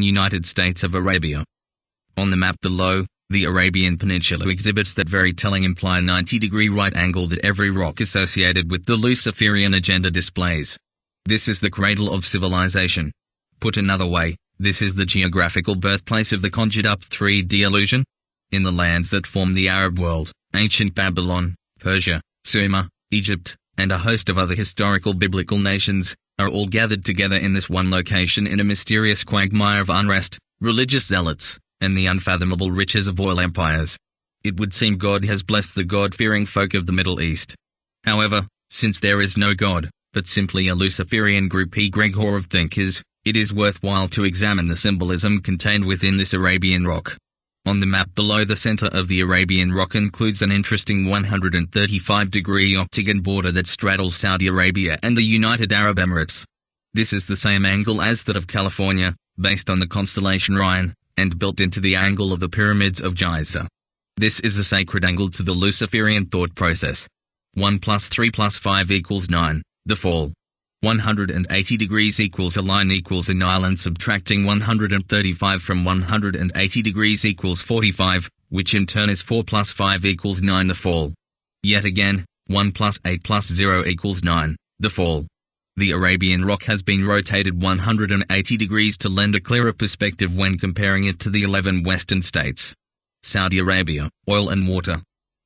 United States of Arabia. On the map below, the Arabian Peninsula exhibits that very telling implied 90-degree right angle that every rock associated with the Luciferian agenda displays. This is the cradle of civilization. Put another way, this is the geographical birthplace of the conjured-up 3D illusion. In the lands that form the Arab world, ancient Babylon, Persia, Sumer, Egypt, and a host of other historical biblical nations, are all gathered together in this one location in a mysterious quagmire of unrest, religious zealots, and the unfathomable riches of oil empires. It would seem God has blessed the God-fearing folk of the Middle East. However, since there is no God, but simply a Luciferian group egregore of thinkers, it is worthwhile to examine the symbolism contained within this Arabian rock. On the map below, the center of the Arabian rock includes an interesting 135-degree octagon border that straddles Saudi Arabia and the United Arab Emirates. This is the same angle as that of California, based on the constellation Orion, and built into the angle of the pyramids of Giza. This is a sacred angle to the Luciferian thought process. 1 plus 3 plus 5 equals 9, the fall. 180 degrees equals a line equals an island. Subtracting 135 from 180 degrees equals 45, which in turn is 4 plus 5 equals 9, the fall. Yet again, 1 plus 8 plus 0 equals 9, the fall. The Arabian rock has been rotated 180 degrees to lend a clearer perspective when comparing it to the 11 western states. Saudi Arabia, oil and water.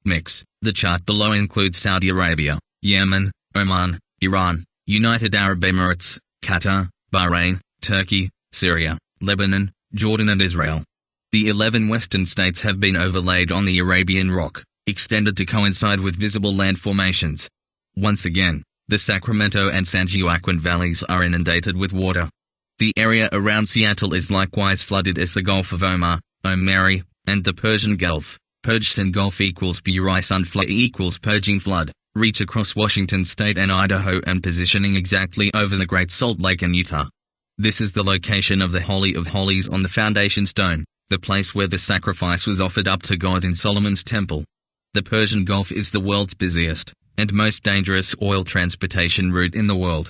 Mix. The chart below includes Saudi Arabia, Yemen, Oman, Iran, United Arab Emirates, Qatar, Bahrain, Turkey, Syria, Lebanon, Jordan and Israel. The 11 western states have been overlaid on the Arabian rock, extended to coincide with visible land formations. Once again, the Sacramento and San Joaquin valleys are inundated with water. The area around Seattle is likewise flooded as the Gulf of Omar, Omari, and the Persian Gulf, Persian Gulf equals Burisan flood equals purging flood, reach across Washington state and Idaho and positioning exactly over the Great Salt Lake in Utah. This is the location of the Holy of Holies on the foundation stone, the place where the sacrifice was offered up to God in Solomon's temple. The Persian Gulf is the world's busiest and most dangerous oil transportation route in the world.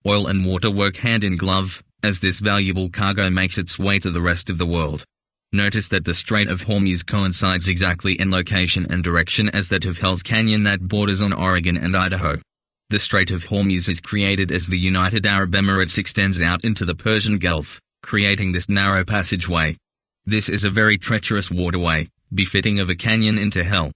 Oil and water work hand in glove, as this valuable cargo makes its way to the rest of the world. Notice that the Strait of Hormuz coincides exactly in location and direction as that of Hell's Canyon that borders on Oregon and Idaho. The Strait of Hormuz is created as the United Arab Emirates extends out into the Persian Gulf, creating this narrow passageway. This is a very treacherous waterway, befitting of a canyon into hell.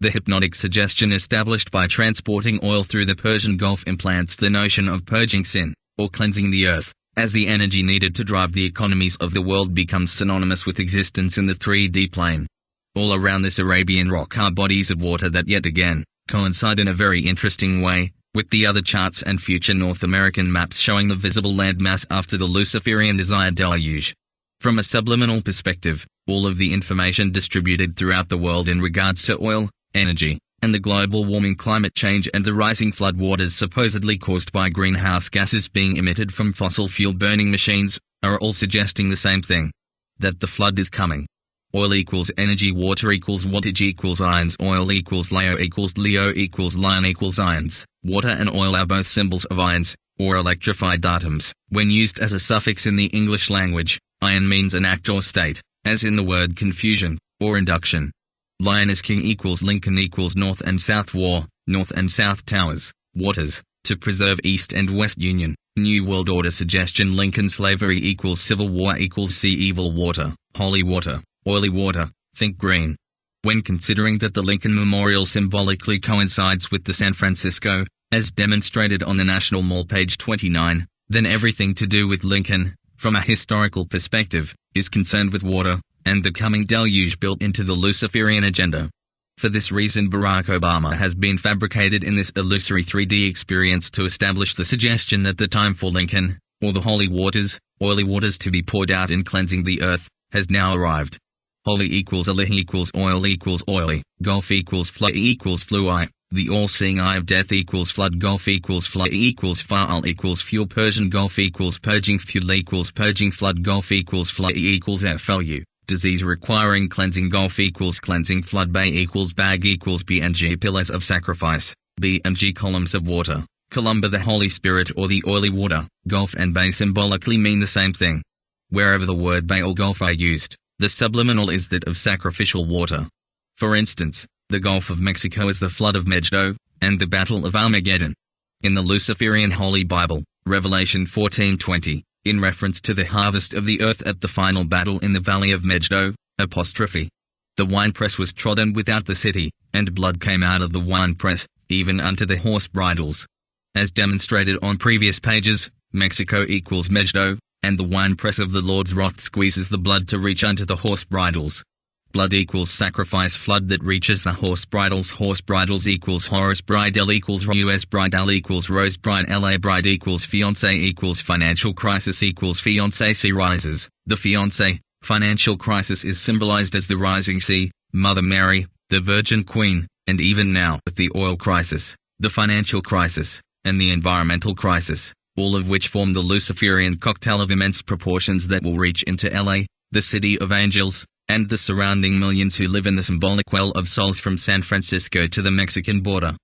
The hypnotic suggestion established by transporting oil through the Persian Gulf implants the notion of purging sin, or cleansing the earth, as the energy needed to drive the economies of the world becomes synonymous with existence in the 3D plane. All around this Arabian rock are bodies of water that yet again coincide in a very interesting way with the other charts and future North American maps showing the visible landmass after the Luciferian desired deluge. From a subliminal perspective, all of the information distributed throughout the world in regards to oil, energy, and the global warming climate change and the rising floodwaters supposedly caused by greenhouse gases being emitted from fossil fuel burning machines, are all suggesting the same thing. That the flood is coming. Oil equals energy, water equals wattage equals ions, oil equals Leo equals lion equals ions. Water and oil are both symbols of ions, or electrified atoms. When used as a suffix in the English language, ion means an act or state, as in the word confusion, or induction. Lion is king equals Lincoln equals North and South War, North and South Towers, Waters, to preserve East and West Union, New World Order suggestion Lincoln slavery equals Civil War equals sea evil water, holy water, oily water, think green. When considering that the Lincoln Memorial symbolically coincides with the San Francisco, as demonstrated on the National Mall page 29, then everything to do with Lincoln, from a historical perspective, is concerned with water, and the coming deluge built into the Luciferian agenda. For this reason Barack Obama has been fabricated in this illusory 3D experience to establish the suggestion that the time for Lincoln, or the holy waters, oily waters to be poured out in cleansing the earth, has now arrived. Holy equals Ali equals oily, Gulf equals flood equals fluid, the all-seeing eye of death equals flood, Gulf equals flood equals fire equals fuel, Persian Gulf equals purging, fuel equals purging, flood, Gulf equals flood equals FLU. Disease requiring cleansing, Gulf equals cleansing, flood, bay equals bag equals BNG, pillars of sacrifice, BNG, columns of water, Columba, the Holy Spirit or the oily water, Gulf and bay symbolically mean the same thing. Wherever the word bay or gulf are used, the subliminal is that of sacrificial water. For instance, the Gulf of Mexico is the flood of Megiddo, and the Battle of Armageddon. In the Luciferian Holy Bible, Revelation 14:20, in reference to the harvest of the earth at the final battle in the valley of Megiddo, apostrophe. The winepress was trodden without the city, and blood came out of the winepress, even unto the horse bridles. As demonstrated on previous pages, Mexico equals Megiddo, and the winepress of the Lord's wrath squeezes the blood to reach unto the horse bridles. Blood equals sacrifice, flood that reaches the horse bridles equals Horus bride, L equals US bride, L equals Rose bride, LA bride equals fiancé equals financial crisis equals fiancé sea rises. The fiancé, financial crisis is symbolized as the rising sea, Mother Mary, the Virgin Queen, and even now with the oil crisis, the financial crisis, and the environmental crisis, all of which form the Luciferian cocktail of immense proportions that will reach into LA, the city of angels, and the surrounding millions who live in the symbolic well of souls from San Francisco to the Mexican border.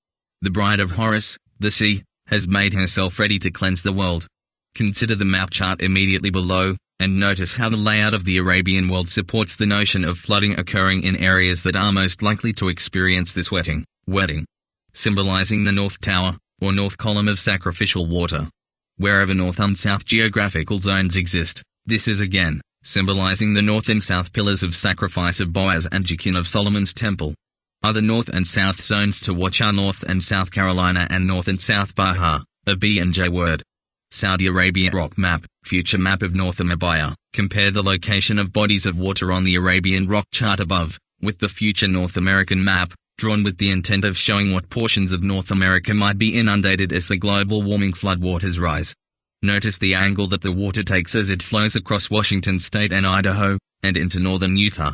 The bride of Horus, the sea, has made herself ready to cleanse the world. Consider the map chart immediately below, and notice how the layout of the Arabian world supports the notion of flooding occurring in areas that are most likely to experience this wetting, symbolizing the North Tower, or North Column of sacrificial water. Wherever North and South geographical zones exist, this is again symbolizing the North and South pillars of sacrifice of Boaz and Jachin of Solomon's temple. Other North and South zones to watch are North and South Carolina and North and South Baja, a B and J word. Saudi Arabian Rock map, future map of North Arabia. Compare the location of bodies of water on the Arabian Rock chart above, with the future North American map, drawn with the intent of showing what portions of North America might be inundated as the global warming floodwaters rise. Notice the angle that the water takes as it flows across Washington state and Idaho, and into northern Utah.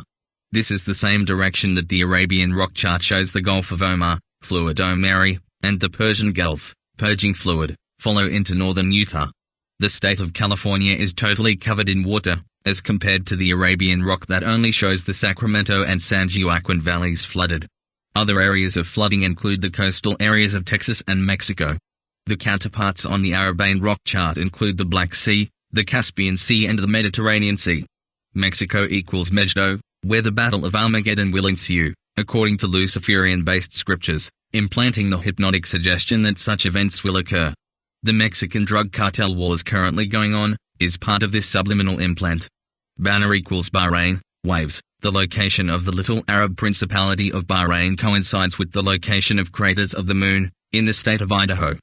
This is the same direction that the Arabian Rock chart shows the Gulf of Omar, fluid Omari, and the Persian Gulf, purging fluid, follow into northern Utah. The state of California is totally covered in water, as compared to the Arabian Rock that only shows the Sacramento and San Joaquin valleys flooded. Other areas of flooding include the coastal areas of Texas and Mexico. The counterparts on the Arabian Rock chart include the Black Sea, the Caspian Sea and the Mediterranean Sea. Mexico equals Megiddo, where the Battle of Armageddon will ensue, according to Luciferian-based scriptures, implanting the hypnotic suggestion that such events will occur. The Mexican drug cartel wars currently going on is part of this subliminal implant. Banner equals Bahrain, waves. The location of the little Arab principality of Bahrain coincides with the location of craters of the moon, in the state of Idaho.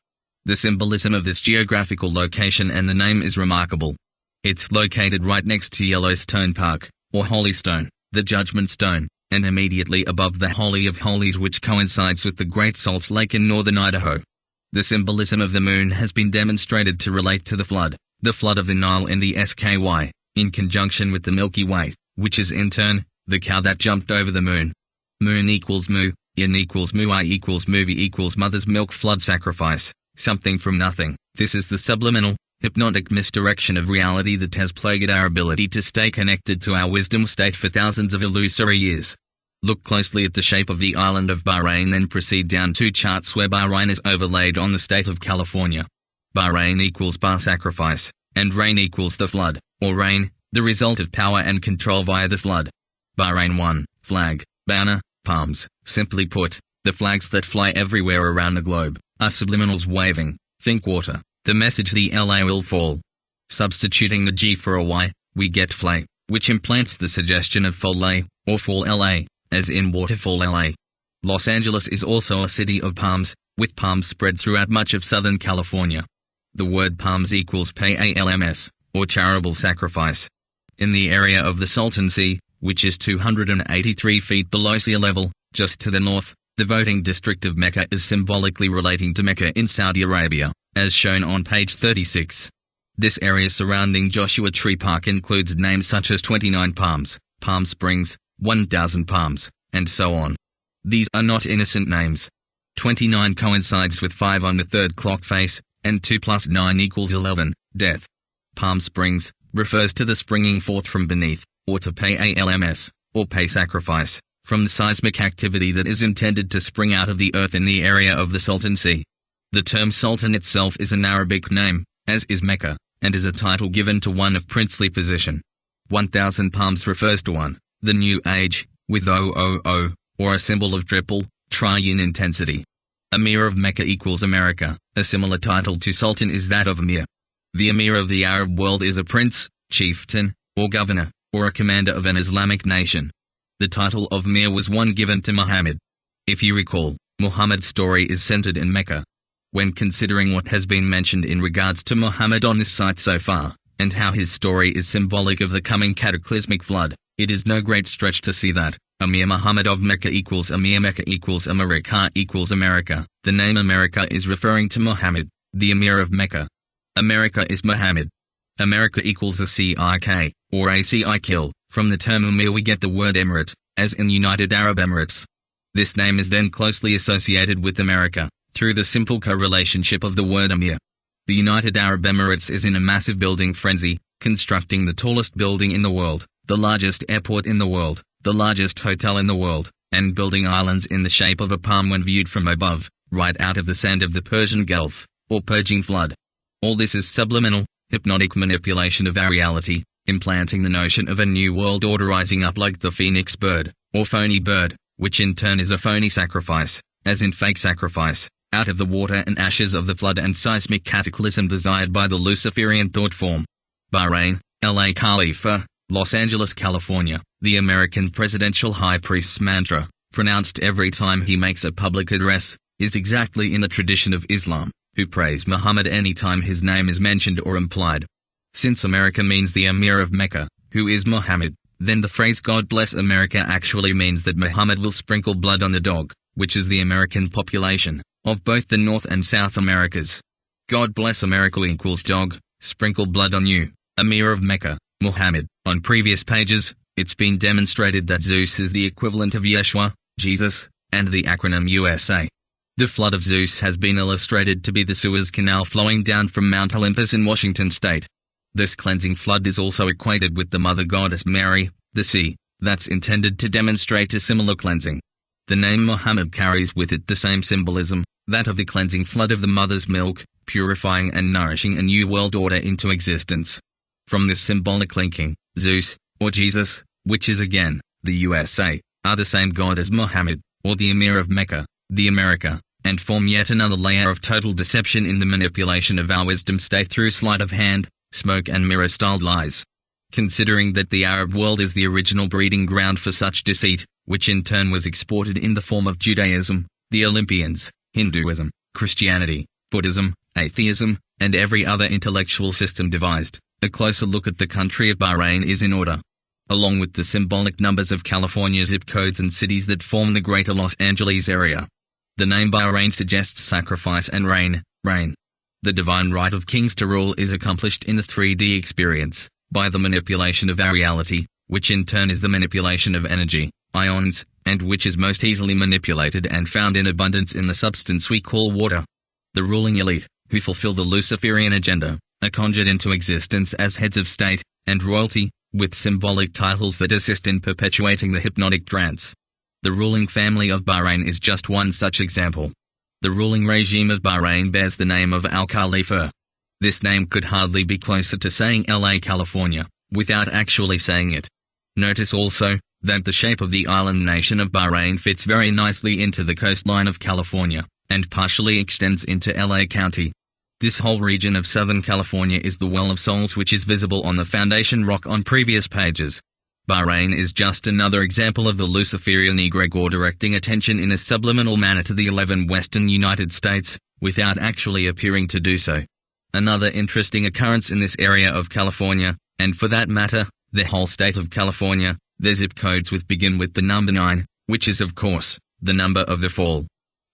The symbolism of this geographical location and the name is remarkable. It's located right next to Yellowstone Park, or Holy Stone, the Judgment Stone, and immediately above the Holy of Holies, which coincides with the Great Salt Lake in northern Idaho. The symbolism of the moon has been demonstrated to relate to the flood of the Nile in the SKY, in conjunction with the Milky Way, which is in turn, the cow that jumped over the moon. Moon equals mu, yin equals mu, I equals movie equals mother's milk flood sacrifice. Something from nothing. This is the subliminal, hypnotic misdirection of reality that has plagued our ability to stay connected to our wisdom state for thousands of illusory years. Look closely at the shape of the island of Bahrain, then proceed down 2 charts where Bahrain is overlaid on the state of California. Bahrain equals bar sacrifice, and rain equals the flood, or rain, the result of power and control via the flood. Bahrain 1, flag, banner, palms. Simply put, the flags that fly everywhere around the globe are subliminals waving. Think water, the message the LA will fall. Substituting the G for a Y, we get flay, which implants the suggestion of fall lay, or fall LA, as in waterfall LA. Los Angeles is also a city of palms, with palms spread throughout much of Southern California. The word palms equals pay ALMS, or charitable sacrifice. In the area of the Sultan Sea, which is 283 feet below sea level, just to the north, the voting district of Mecca is symbolically relating to Mecca in Saudi Arabia, as shown on page 36. This area surrounding Joshua Tree Park includes names such as 29 Palms, Palm Springs, 1,000 Palms, and so on. These are not innocent names. 29 coincides with 5 on the third clock face, and 2 plus 9 equals 11, death. Palm Springs refers to the springing forth from beneath, or to pay ALMS, or pay sacrifice, from the seismic activity that is intended to spring out of the earth in the area of the Sultan Sea. The term Sultan itself is an Arabic name, as is Mecca, and is a title given to one of princely position. 1000 palms refers to one, the new age, with OOO, or a symbol of triple, triune intensity. Emir of Mecca equals America. A similar title to Sultan is that of Emir. The Emir of the Arab world is a prince, chieftain, or governor, or a commander of an Islamic nation. The title of Emir was one given to Muhammad. If you recall, Muhammad's story is centered in Mecca. When considering what has been mentioned in regards to Muhammad on this site so far, and how his story is symbolic of the coming cataclysmic flood, it is no great stretch to see that Emir Muhammad of Mecca equals Emir Mecca equals America equals America. The name America is referring to Muhammad, the Emir of Mecca. America is Muhammad. America equals a CIK, or ACIKIL. From the term Emir we get the word Emirate, as in United Arab Emirates. This name is then closely associated with America, through the simple co-relationship of the word Emir. The United Arab Emirates is in a massive building frenzy, constructing the tallest building in the world, the largest airport in the world, the largest hotel in the world, and building islands in the shape of a palm when viewed from above, right out of the sand of the Persian Gulf, or purging flood. All this is subliminal, hypnotic manipulation of our reality, implanting the notion of a new world order rising up like the phoenix bird, or phony bird, which in turn is a phony sacrifice, as in fake sacrifice, out of the water and ashes of the flood and seismic cataclysm desired by the Luciferian thought form. Bahrain, LA Khalifa, Los Angeles, California. The American presidential high priest's mantra, pronounced every time he makes a public address, is exactly in the tradition of Islam, who praise Muhammad any time his name is mentioned or implied. Since America means the Emir of Mecca, who is Muhammad, then the phrase God bless America actually means that Muhammad will sprinkle blood on the dog, which is the American population, of both the North and South Americas. God bless America equals dog, sprinkle blood on you, Emir of Mecca, Muhammad. On previous pages, it's been demonstrated that Zeus is the equivalent of Yeshua, Jesus, and the acronym USA. The flood of Zeus has been illustrated to be the Suez Canal flowing down from Mount Olympus in Washington state. This cleansing flood is also equated with the mother goddess Mary, the sea, that's intended to demonstrate a similar cleansing. The name Muhammad carries with it the same symbolism, that of the cleansing flood of the mother's milk, purifying and nourishing a new world order into existence. From this symbolic linking, Zeus, or Jesus, which is again, the USA, are the same god as Muhammad, or the Emir of Mecca, the America, and form yet another layer of total deception in the manipulation of our wisdom state through sleight of hand, smoke and mirror-styled lies. Considering that the Arab world is the original breeding ground for such deceit, which in turn was exported in the form of Judaism, the Olympians, Hinduism, Christianity, Buddhism, atheism, and every other intellectual system devised, a closer look at the country of Bahrain is in order. Along with the symbolic numbers of California zip codes and cities that form the greater Los Angeles area. The name Bahrain suggests sacrifice and rain. The divine right of kings to rule is accomplished in the 3D experience, by the manipulation of our reality, which in turn is the manipulation of energy, ions, and which is most easily manipulated and found in abundance in the substance we call water. The ruling elite, who fulfill the Luciferian agenda, are conjured into existence as heads of state and royalty, with symbolic titles that assist in perpetuating the hypnotic trance. The ruling family of Bahrain is just one such example. The ruling regime of Bahrain bears the name of Al-Khalifa. This name could hardly be closer to saying LA California, without actually saying it. Notice also, that the shape of the island nation of Bahrain fits very nicely into the coastline of California, and partially extends into LA County. This whole region of Southern California is the Well of Souls which is visible on the foundation rock on previous pages. Bahrain is just another example of the Luciferian egregore directing attention in a subliminal manner to the 11 western United States, without actually appearing to do so. Another interesting occurrence in this area of California, and for that matter, the whole state of California, their zip codes begin with the number 9, which is of course, the number of the fall.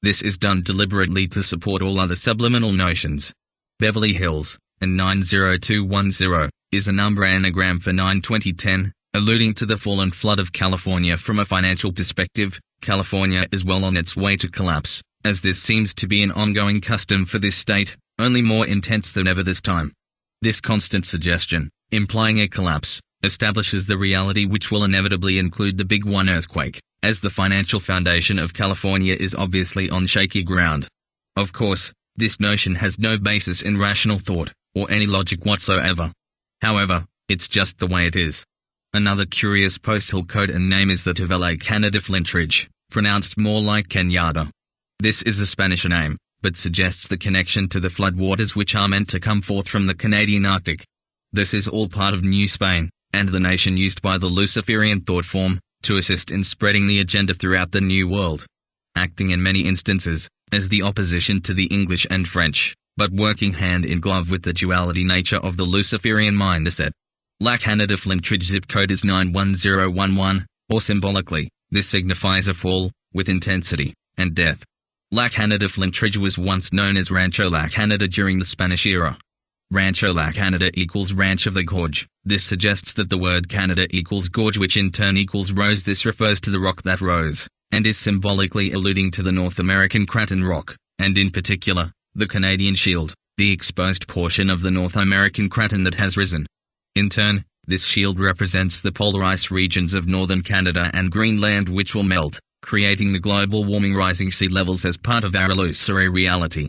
This is done deliberately to support all other subliminal notions. Beverly Hills, and 90210, is a number anagram for 9/2010, alluding to the fall and flood of California. From a financial perspective, California is well on its way to collapse, as this seems to be an ongoing custom for this state, only more intense than ever this time. This constant suggestion, implying a collapse, establishes the reality which will inevitably include the Big One earthquake, as the financial foundation of California is obviously on shaky ground. Of course, this notion has no basis in rational thought, or any logic whatsoever. However, it's just the way it is. Another curious postal code and name is that of LA Canada Flintridge, pronounced more like Kenyatta. This is a Spanish name, but suggests the connection to the floodwaters which are meant to come forth from the Canadian Arctic. This is all part of New Spain, and the nation used by the Luciferian thought form, to assist in spreading the agenda throughout the New World. Acting in many instances, as the opposition to the English and French, but working hand in glove with the duality nature of the Luciferian mindset. La Canada Flintridge zip code is 91011, or symbolically, this signifies a fall, with intensity, and death. La Canada Flintridge was once known as Rancho La Canada during the Spanish era. Rancho La Canada equals Ranch of the Gorge. This suggests that the word Canada equals gorge, which in turn equals rose. This refers to the rock that rose, and is symbolically alluding to the North American Craton rock, and in particular, the Canadian Shield, the exposed portion of the North American Craton that has risen. In turn, this shield represents the polar ice regions of northern Canada and Greenland which will melt, creating the global warming rising sea levels as part of our illusory reality.